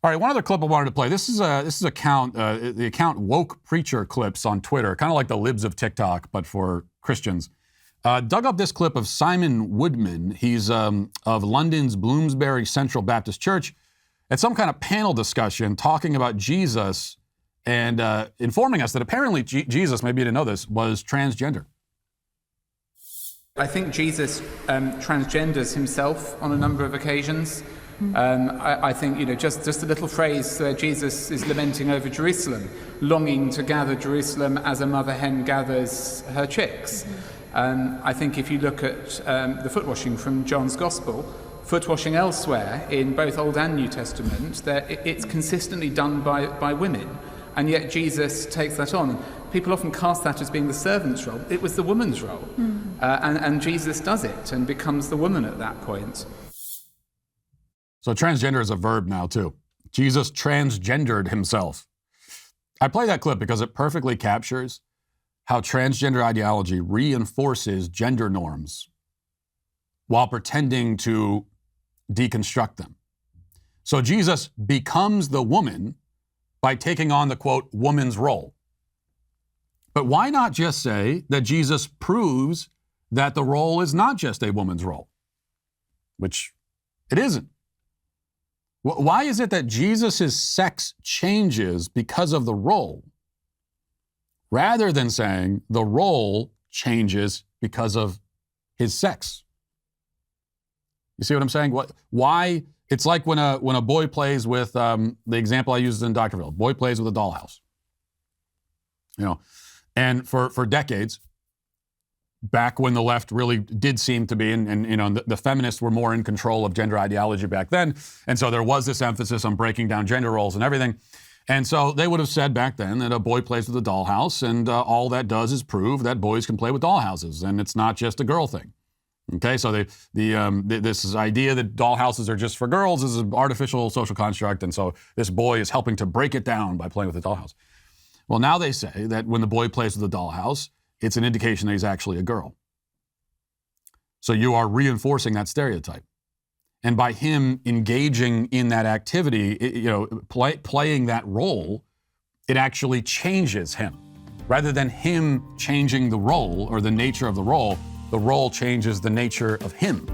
All right, one other clip I wanted to play. This is the account Woke Preacher Clips on Twitter, kind of like the libs of TikTok, but for Christians. Dug up this clip of Simon Woodman. He's of London's Bloomsbury Central Baptist Church at some kind of panel discussion talking about Jesus and informing us that apparently Jesus, maybe you didn't know this, was transgender. I think Jesus transgenders himself on a number of occasions. I think, just a little phrase where Jesus is lamenting over Jerusalem, longing to gather Jerusalem as a mother hen gathers her chicks. I think if you look at the foot washing from John's Gospel, foot washing elsewhere in both Old and New Testament, it's consistently done by women, and yet Jesus takes that on. People often cast that as being the servant's role. It was the woman's role, and Jesus does it and becomes the woman at that point. So transgender is a verb now, too. Jesus transgendered himself. I play that clip because it perfectly captures how transgender ideology reinforces gender norms while pretending to deconstruct them. So Jesus becomes the woman by taking on the, quote, woman's role. But why not just say that Jesus proves that the role is not just a woman's role, which it isn't? Why is it that Jesus' sex changes because of the role, rather than saying the role changes because of his sex? You see what I'm saying? Why? It's like when a boy plays with, the example I used in Doctorville, boy plays with a dollhouse. And for decades, back when the left really did seem to be, and the feminists were more in control of gender ideology back then, and so there was this emphasis on breaking down gender roles and everything. And so they would have said back then that a boy plays with a dollhouse, and all that does is prove that boys can play with dollhouses, and it's not just a girl thing. Okay, so this idea that dollhouses are just for girls is an artificial social construct, and so this boy is helping to break it down by playing with a dollhouse. Well, now they say that when the boy plays with a dollhouse, it's an indication that he's actually a girl. So you are reinforcing that stereotype. And by him engaging in that activity, playing that role, it actually changes him. Rather than him changing the role or the nature of the role changes the nature of him.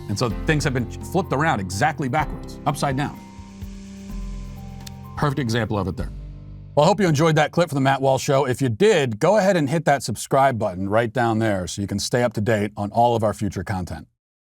And so things have been flipped around exactly backwards, upside down. Perfect example of it there. Well, I hope you enjoyed that clip from the Matt Walsh Show. If you did, go ahead and hit that subscribe button right down there so you can stay up to date on all of our future content.